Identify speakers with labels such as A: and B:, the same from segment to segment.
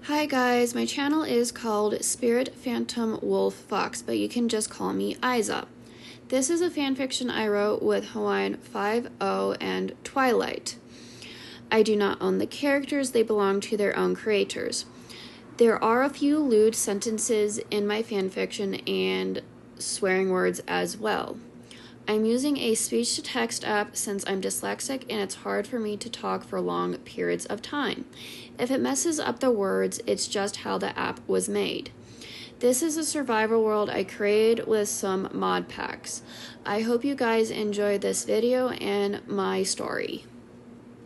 A: Hi guys, my channel is called Spirit Phantom Wolf Fox, but you can just call me Isa. This is a fanfiction I wrote with Hawaiian 5-0 and Twilight. I do not own the characters, they belong to their own creators. There are a few lewd sentences in my fanfiction and swearing words as well. I'm using a speech-to-text app since I'm dyslexic and it's hard for me to talk for long periods of time. If it messes up the words, it's just how the app was made. This is a survival world I created with some mod packs. I hope you guys enjoy this video and my story.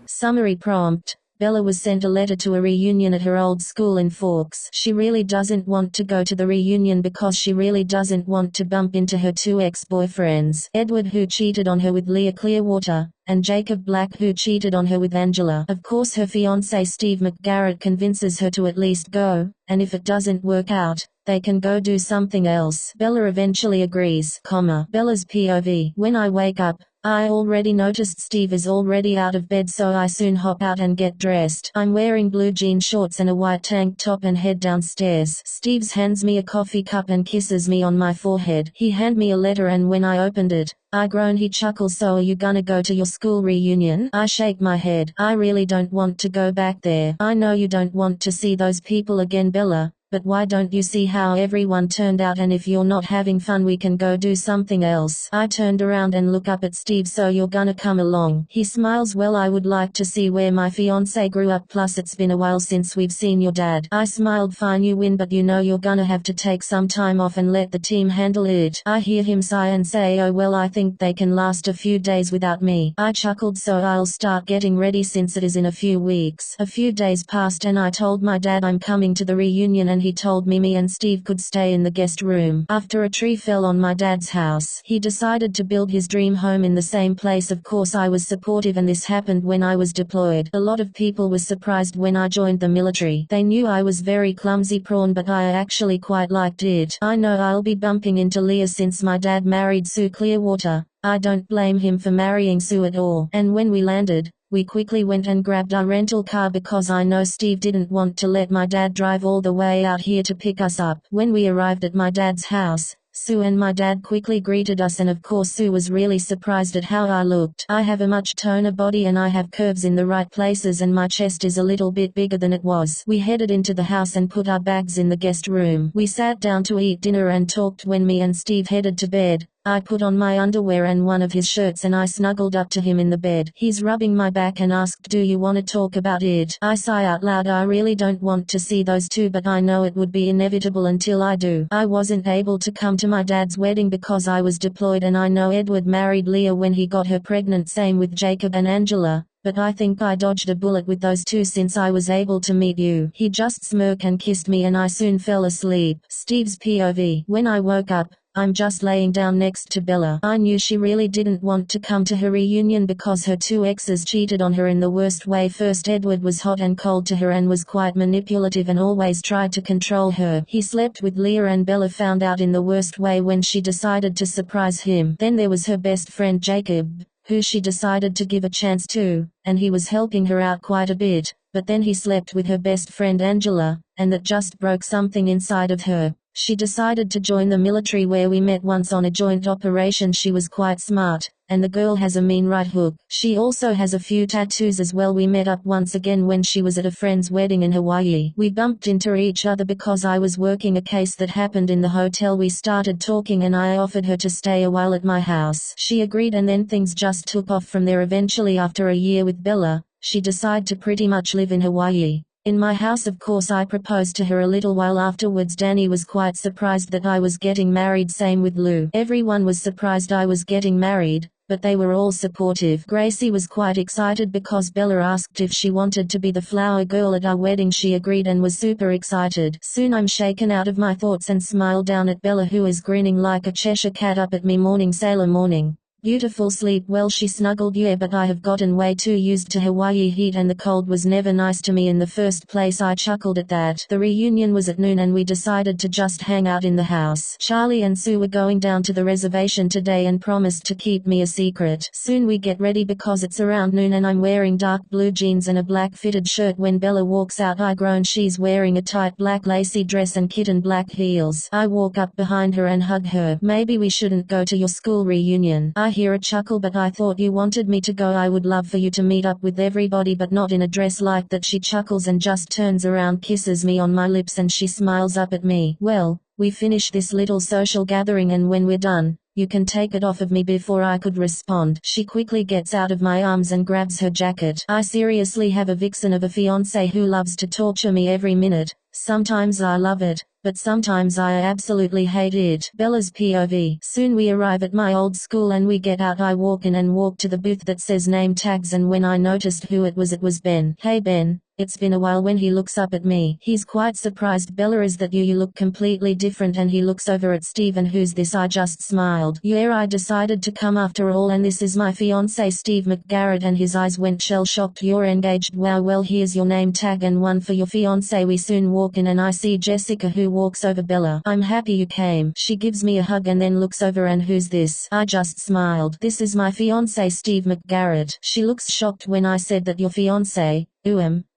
B: Summary prompt. Bella was sent a letter to a reunion at her old school in Forks. She really doesn't want to go to the reunion because she really doesn't want to bump into her two ex-boyfriends, Edward, who cheated on her with Leah Clearwater, and Jacob Black, who cheated on her with Angela. Of course her fiancé Steve McGarrett convinces her to at least go, and if it doesn't work out, they can go do something else. Bella eventually agrees, Bella's POV. When I wake up, I already noticed Steve is already out of bed, so I soon hop out and get dressed. I'm wearing blue jean shorts and a white tank top and head downstairs. Steve hands me a coffee cup and kisses me on my forehead. He handed me a letter and when I opened it, I groan. He chuckles, so are you gonna go to your school reunion? I shake my head. I really don't want to go back there. I know you don't want to see those people again, Bella. But why don't you see how everyone turned out, and if you're not having fun we can go do something else. I turned around and look up at Steve. So you're gonna come along? He smiles. Well, I would like to see where my fiancé grew up, plus it's been a while since we've seen your dad. I smiled. Fine, you win, but you know you're gonna have to take some time off and let the team handle it. I hear him sigh and say, oh well, I think they can last a few days without me. I chuckled. So I'll start getting ready since it is in a few weeks. A few days passed and I told my dad I'm coming to the reunion, and he told me and Steve could stay in the guest room. After a tree fell on my dad's house, he decided to build his dream home in the same place. Of course I was supportive, and this happened when I was deployed. A lot of people were surprised when I joined the military. They knew I was very clumsy prawn, but I actually quite liked it. I know I'll be bumping into Leah since my dad married Sue Clearwater. I don't blame him for marrying Sue at all. And when we landed, we quickly went and grabbed our rental car because I know Steve didn't want to let my dad drive all the way out here to pick us up. When we arrived at my dad's house, Sue and my dad quickly greeted us, and of course Sue was really surprised at how I looked. I have a much toner body and I have curves in the right places, and my chest is a little bit bigger than it was. We headed into the house and put our bags in the guest room. We sat down to eat dinner and talked. When me and Steve headed to bed, I put on my underwear and one of his shirts and I snuggled up to him in the bed. He's rubbing my back and asked, do you want to talk about it? I sigh out loud. I really don't want to see those two, but I know it would be inevitable until I do. I wasn't able to come to my dad's wedding because I was deployed, and I know Edward married Leah when he got her pregnant, same with Jacob and Angela. But I think I dodged a bullet with those two since I was able to meet you. He just smirked and kissed me and I soon fell asleep. Steve's POV. When I woke up, I'm just laying down next to Bella. I knew she really didn't want to come to her reunion because her two exes cheated on her in the worst way. First, Edward was hot and cold to her and was quite manipulative and always tried to control her. He slept with Leah and Bella found out in the worst way when she decided to surprise him. Then there was her best friend Jacob, who she decided to give a chance to, and he was helping her out quite a bit. But then he slept with her best friend Angela, and that just broke something inside of her. She decided to join the military, where we met once on a joint operation. She was quite smart, and the girl has a mean right hook. She also has a few tattoos as well. We met up once again when she was at a friend's wedding in Hawaii. We bumped into each other because I was working a case that happened in the hotel. We started talking and I offered her to stay a while at my house. She agreed, and then things just took off from there. Eventually, after a year with Bella, she decided to pretty much live in Hawaii. In my house, of course. I proposed to her a little while afterwards. Danny was quite surprised that I was getting married, same with Lou. Everyone was surprised I was getting married, but they were all supportive. Gracie was quite excited because Bella asked if she wanted to be the flower girl at our wedding. She agreed and was super excited. Soon I'm shaken out of my thoughts and smile down at Bella, who is grinning like a Cheshire cat up at me. Morning, Sailor, morning. Beautiful, sleep well, she snuggled. Yeah, but I have gotten way too used to Hawaii heat and the cold was never nice to me in the first place. I chuckled at that. The reunion was at noon and we decided to just hang out in the house. Charlie and Sue were going down to the reservation today and promised to keep me a secret. Soon we get ready because it's around noon and I'm wearing dark blue jeans and a black fitted shirt. When Bella walks out I groan. She's wearing a tight black lacy dress and kitten black heels. I walk up behind her and hug her. Maybe we shouldn't go to your school reunion. I hear a chuckle. But I thought you wanted me to go. I would love for you to meet up with everybody, but not in a dress like that. She chuckles and just turns around, kisses me on my lips, and she smiles up at me. Well, we finish this little social gathering and when we're done, you can take it off of me. Before I could respond, she quickly gets out of my arms and grabs her jacket. I seriously have a vixen of a fiancé who loves to torture me every minute. Sometimes I love it, but sometimes I absolutely hate it. Bella's POV. Soon we arrive at my old school and we get out. I walk in and walk to the booth that says name tags, and when I noticed who it was Ben. Hey Ben, it's been a while. When he looks up at me, he's quite surprised. Bella, is that you? You look completely different. And he looks over at Steve. And who's this? I just smiled. Yeah, I decided to come after all, and this is my fiancé Steve McGarrett. And his eyes went shell-shocked. You're engaged? Wow, well here's your name tag and one for your fiancé. We soon walk in and I see Jessica, who walks over. Bella, I'm happy you came. She gives me a hug and then looks over. And who's this? I just smiled. This is my fiancé Steve McGarrett. She looks shocked when I said that your fiancé.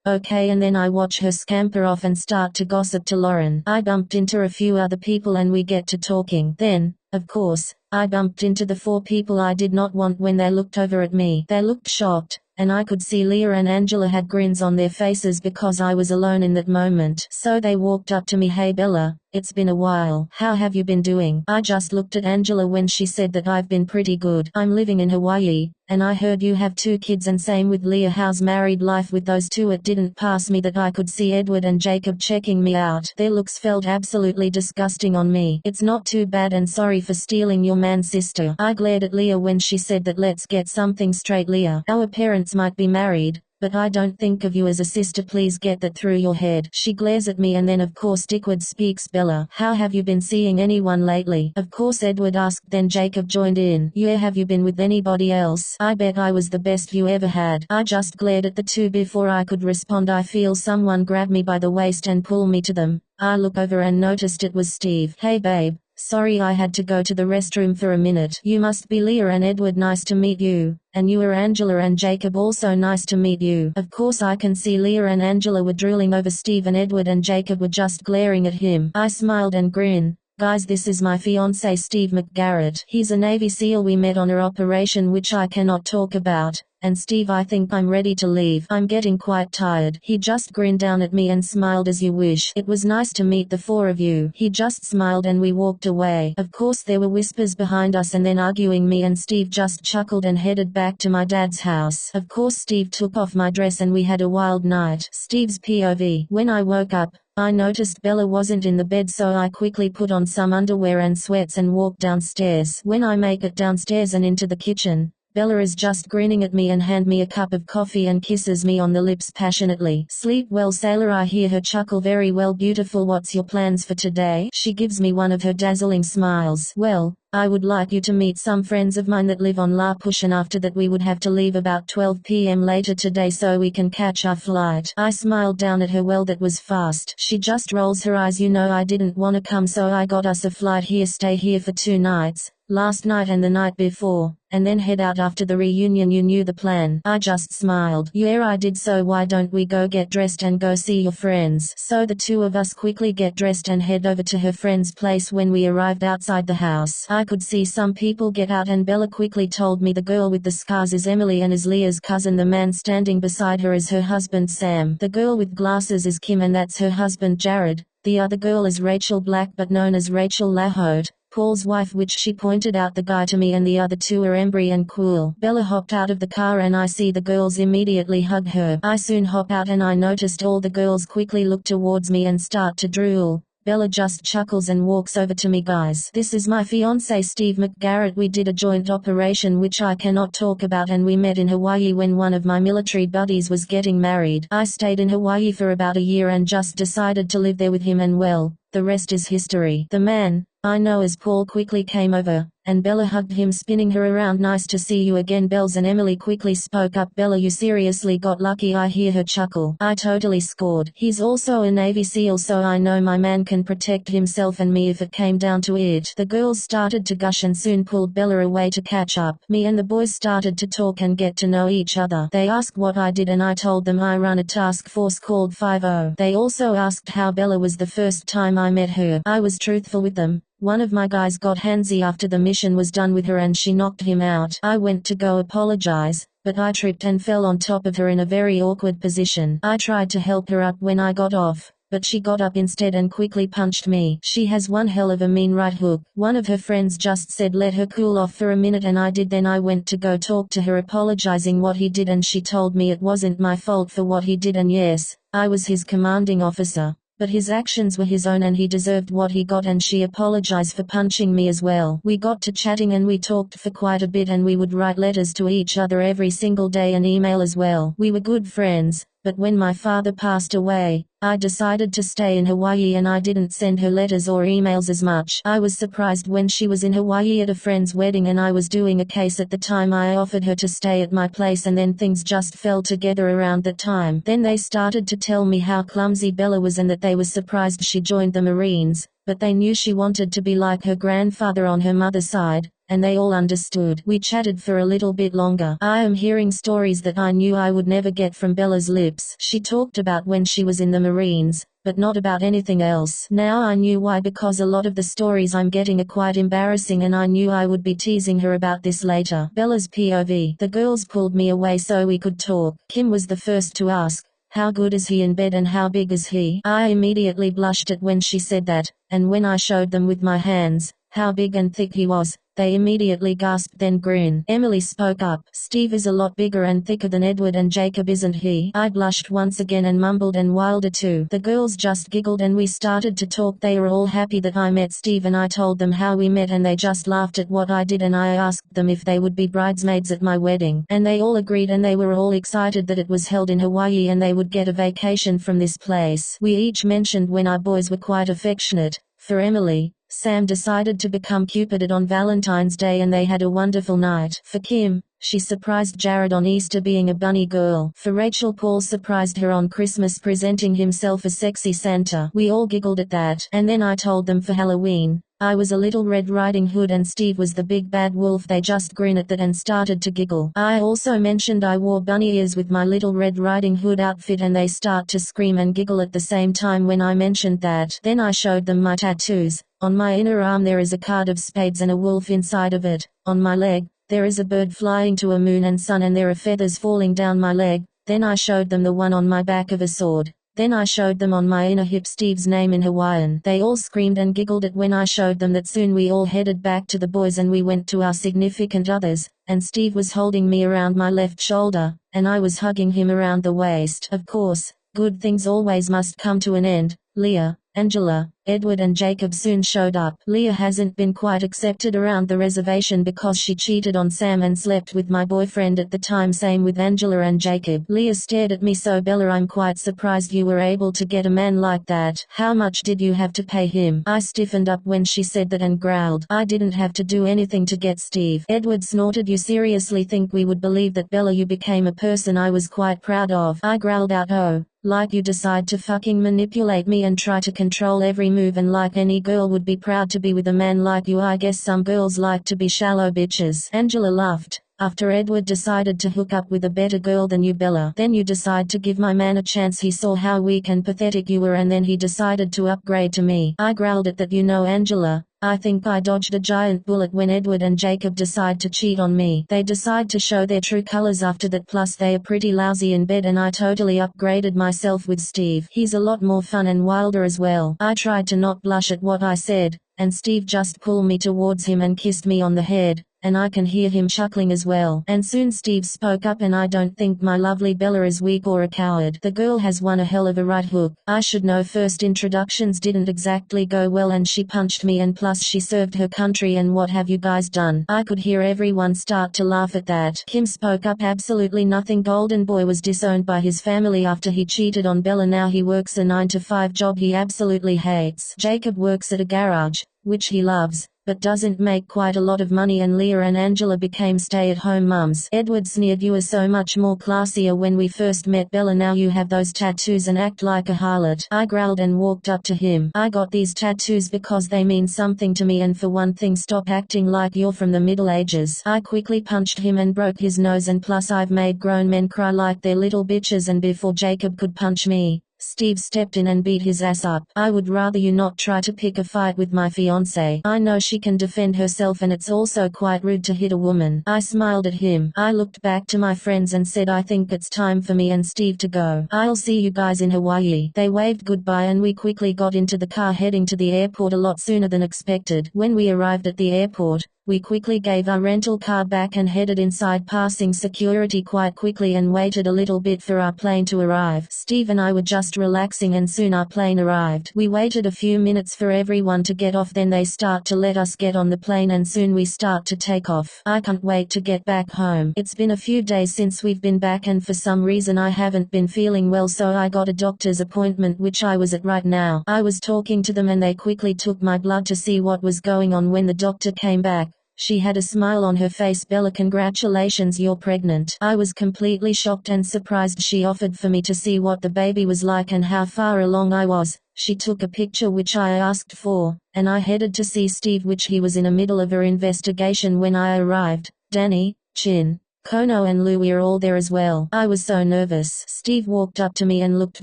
B: Okay, and then I watch her scamper off and start to gossip to Lauren. I bumped into a few other people and we get to talking. Then, of course, I bumped into the 4 people I did not want. When they looked over at me, they looked shocked, and I could see Leah and Angela had grins on their faces because I was alone in that moment. So they walked up to me. Hey Bella, it's been a while. How have you been doing? I just looked at Angela when she said that. I've been pretty good. I'm living in Hawaii, and I heard you have 2 kids, and same with Leah. How's married life with those 2? It didn't pass me that I could see Edward and Jacob checking me out. Their looks felt absolutely disgusting on me. It's not too bad, and sorry for stealing your man's sister. I glared at Leah when she said that. Let's get something straight, Leah. Our parents might be married, but I don't think of you as a sister. Please get that through your head. She glares at me, and then of course Edward speaks. Bella, how have you been seeing anyone lately? Of course Edward asked, then Jacob joined in. Yeah, have you been with anybody else? I bet I was the best you ever had. I just glared at the 2 before I could respond. I feel someone grab me by the waist and pull me to them. I look over and noticed it was Steve. Hey babe. Sorry, I had to go to the restroom for a minute. You must be Leah and Edward. Nice to meet you. And you are Angela and Jacob. Also nice to meet you. Of course I can see Leah and Angela were drooling over Steve, and Edward and Jacob were just glaring at him. I smiled and grinned. Guys, this is my fiancé Steve McGarrett. He's a Navy SEAL. We met on an operation which I cannot talk about. And Steve, I think I'm ready to leave. I'm getting quite tired. He just grinned down at me and smiled. As you wish. It was nice to meet the 4 of you. He just smiled and we walked away. Of course there were whispers behind us and then arguing. Me and Steve just chuckled and headed back to my dad's house. Of course Steve took off my dress and we had a wild night. Steve's POV. When I woke up, I noticed Bella wasn't in the bed, so I quickly put on some underwear and sweats and walked downstairs. When I make it downstairs and into the kitchen, Bella is just grinning at me and hand me a cup of coffee and kisses me on the lips passionately. Sleep well, sailor. I hear her chuckle. Very well, beautiful. What's your plans for today? She gives me one of her dazzling smiles. Well, I would like you to meet some friends of mine that live on La Push, and after that we would have to leave about 12 p.m. later today so we can catch our flight. I smiled down at her. Well, that was fast. She just rolls her eyes. You know I didn't want to come, so I got us a flight here. Stay here for 2 nights. Last night and the night before, and then head out after the reunion. You knew the plan. I just smiled. Yeah, I did. So why don't we go get dressed and go see your friends? So the 2 of us quickly get dressed and head over to her friend's place. When we arrived outside the house, I could see some people get out, and Bella quickly told me the girl with the scars is Emily and is Leah's cousin. The man standing beside her is her husband Sam. The girl with glasses is Kim, and that's her husband Jared. The other girl is Rachel Black, but known as Rachel Lahote, Paul's wife, which she pointed out the guy to me, and the other 2 are Embry and Cool. Bella hopped out of the car and I see the girls immediately hug her. I soon hop out and I noticed all the girls quickly look towards me and start to drool. Bella just chuckles and walks over to me. Guys, this is my fiancé Steve McGarrett. We did a joint operation which I cannot talk about, and we met in Hawaii when one of my military buddies was getting married. I stayed in Hawaii for about a year and just decided to live there with him, and well, the rest is history. The man I know as Paul quickly came over, and Bella hugged him, spinning her around. Nice to see you again, Bells, and Emily quickly spoke up. Bella, you seriously got lucky. I hear her chuckle. I totally scored. He's also a Navy SEAL, so I know my man can protect himself and me if it came down to it. The girls started to gush and soon pulled Bella away to catch up. Me and the boys started to talk and get to know each other. They asked what I did and I told them I run a task force called 50. They also asked how Bella was the first time I met her. I was truthful with them. One of my guys got handsy after the mission was done with her and she knocked him out. I went to go apologize, but I tripped and fell on top of her in a very awkward position. I tried to help her up when I got off, but she got up instead and quickly punched me. She has one hell of a mean right hook. One of her friends just said let her cool off for a minute and I did. Then I went to go talk to her apologizing what he did and she told me it wasn't my fault for what he did and yes, I was his commanding officer. But his actions were his own and he deserved what he got, and she apologized for punching me as well. We got to chatting and we talked for quite a bit and we would write letters to each other every single day and email as well. We were good friends, but when my father passed away, I decided to stay in Hawaii and I didn't send her letters or emails as much. I was surprised when she was in Hawaii at a friend's wedding and I was doing a case at the time. I offered her to stay at my place and then things just fell together around that time. Then they started to tell me how clumsy Bella was and that they were surprised she joined the Marines, but they knew she wanted to be like her grandfather on her mother's side, and they all understood. We chatted for a little bit longer. I am hearing stories that I knew I would never get from Bella's lips. She talked about when she was in the Marines, but not about anything else. Now I knew why, because a lot of the stories I'm getting are quite embarrassing and I knew I would be teasing her about this later. Bella's POV. The girls pulled me away so we could talk. Kim was the first to ask, how good is he in bed and how big is he? I immediately blushed at when she said that, and when I showed them with my hands how big and thick he was, they immediately gasped then grinned. Emily spoke up. Steve is a lot bigger and thicker than Edward and Jacob, isn't he? I blushed once again and mumbled, and Wilder too. The girls just giggled and we started to talk. They were all happy that I met Steve and I told them how we met and they just laughed at what I did, and I asked them if they would be bridesmaids at my wedding. And they all agreed and they were all excited that it was held in Hawaii and they would get a vacation from this place. We each mentioned when our boys were quite affectionate. For Emily, Sam decided to become Cupid on Valentine's Day and they had a wonderful night. For Kim, she surprised Jared on Easter being a bunny girl. For Rachel, Paul surprised her on Christmas presenting himself as sexy Santa. We all giggled at that. And then I told them for Halloween, I was a Little Red Riding Hood and Steve was the big bad wolf. They just grinned at that and started to giggle. I also mentioned I wore bunny ears with my Little Red Riding Hood outfit and they start to scream and giggle at the same time when I mentioned that. Then I showed them my tattoos. On my inner arm there is a card of spades and a wolf inside of it. On my leg, there is a bird flying to a moon and sun and there are feathers falling down my leg. Then I showed them the one on my back of a sword. Then I showed them on my inner hip Steve's name in Hawaiian. They all screamed and giggled at when I showed them that. Soon we all headed back to the boys and we went to our significant others, and Steve was holding me around my left shoulder, and I was hugging him around the waist. Of course, good things always must come to an end. Leah, Angela, Edward and Jacob soon showed up. Leah hasn't been quite accepted around the reservation because she cheated on Sam and slept with my boyfriend at the time. Same with Angela and Jacob. Leah stared at me. So Bella, I'm quite surprised you were able to get a man like that. How much did you have to pay him? I stiffened up when she said that and growled. I didn't have to do anything to get Steve. Edward snorted. You seriously think we would believe that, Bella? You became a person I was quite proud of. I growled out, oh, like you decide to fucking manipulate me and try to control every move, and like any girl would be proud to be with a man like you. I guess some girls like to be shallow bitches. Angela laughed. After Edward decided to hook up with a better girl than you, Bella. Then you decide to give my man a chance. He saw how weak and pathetic you were and then he decided to upgrade to me. I growled at that. You know, Angela, I think I dodged a giant bullet when Edward and Jacob decide to cheat on me. They decide to show their true colors after that, plus they are pretty lousy in bed, and I totally upgraded myself with Steve. He's a lot more fun and wilder as well. I tried to not blush at what I said, and Steve just pulled me towards him and kissed me on the head, and I can hear him chuckling as well. And soon Steve spoke up, and I don't think my lovely Bella is weak or a coward. The girl has one a hell of a right hook. I should know, first introductions didn't exactly go well and she punched me, and plus she served her country, and what have you guys done? I could hear everyone start to laugh at that. Kim spoke up. Absolutely nothing. Golden Boy was disowned by his family after he cheated on Bella. Now he works a 9-to-5 job he absolutely hates. Jacob works at a garage, which he loves, but doesn't make quite a lot of money, and Leah and Angela became stay-at-home mums. Edward sneered, "You were so much more classier when we first met, Bella. Now you have those tattoos and act like a harlot." I growled and walked up to him. "I got these tattoos because they mean something to me, and for one thing, stop acting like you're from the Middle Ages." I quickly punched him and broke his nose, and plus I've made grown men cry like they're little bitches, and before Jacob could punch me, Steve stepped in and beat his ass up. "I would rather you not try to pick a fight with my fiancée. I know she can defend herself, and it's also quite rude to hit a woman." I smiled at him. I looked back to my friends and said, "I think it's time for me and Steve to go. I'll see you guys in Hawaii." They waved goodbye and we quickly got into the car, heading to the airport a lot sooner than expected. When we arrived at the airport, we quickly gave our rental car back and headed inside, passing security quite quickly, and waited a little bit for our plane to arrive. Steve and I were just relaxing and soon our plane arrived. We waited a few minutes for everyone to get off, then they start to let us get on the plane, and soon we start to take off. I can't wait to get back home. It's been a few days since we've been back, and for some reason I haven't been feeling well, so I got a doctor's appointment which I was at right now. I was talking to them and they quickly took my blood to see what was going on. When the doctor came back, she had a smile on her face. "Bella, congratulations, you're pregnant." I was completely shocked and surprised. She offered for me to see what the baby was like and how far along I was. She took a picture which I asked for, and I headed to see Steve, which he was in the middle of her investigation when I arrived. Danny, Chin, Kono and Louie are all there as well. I was so nervous. Steve walked up to me and looked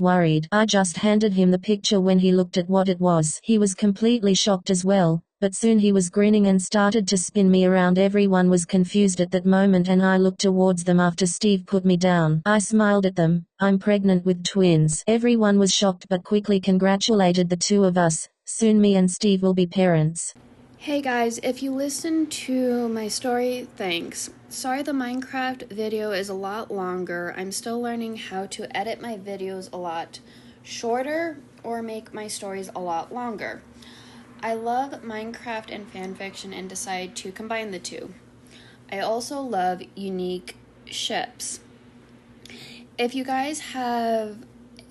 B: worried. I just handed him the picture. When he looked at what it was, he was completely shocked as well, but soon he was grinning and started to spin me around. Everyone was confused at that moment and I looked towards them after Steve put me down. I smiled at them. "I'm pregnant with twins." Everyone was shocked but quickly congratulated the two of us. Soon me and Steve will be parents.
A: Hey guys, if you listened to my story, thanks. Sorry the Minecraft video is a lot longer. I'm still learning how to edit my videos a lot shorter or make my stories a lot longer. I love Minecraft and fanfiction and decided to combine the two. I also love unique ships. If you guys have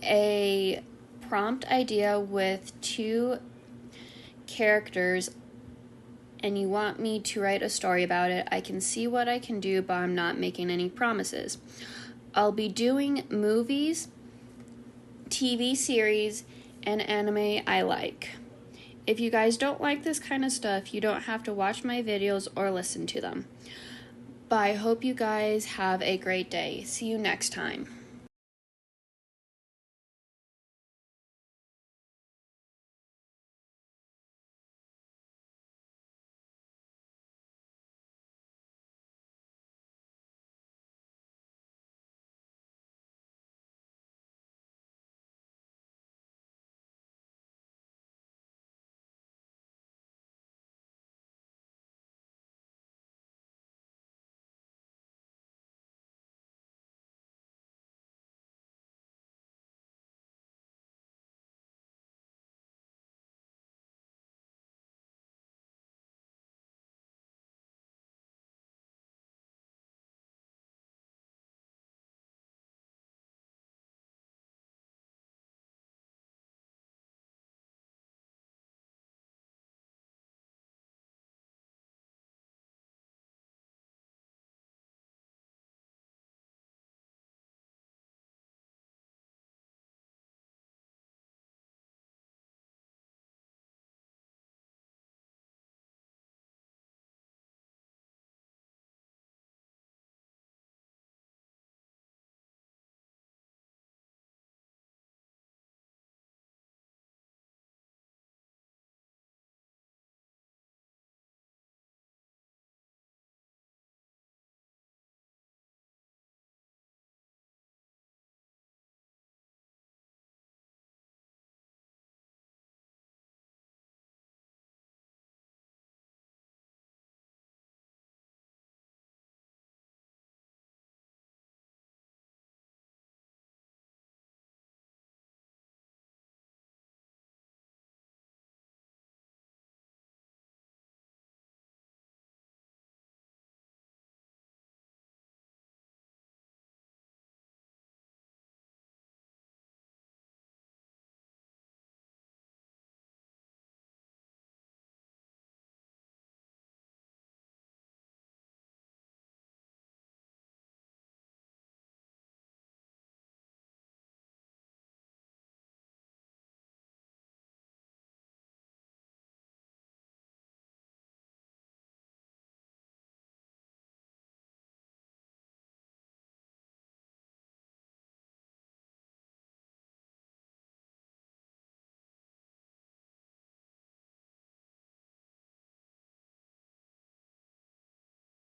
A: a prompt idea with two characters and you want me to write a story about it, I can see what I can do, but I'm not making any promises. I'll be doing movies, TV series, and anime I like. If you guys don't like this kind of stuff, you don't have to watch my videos or listen to them. But I hope you guys have a great day. See you next time.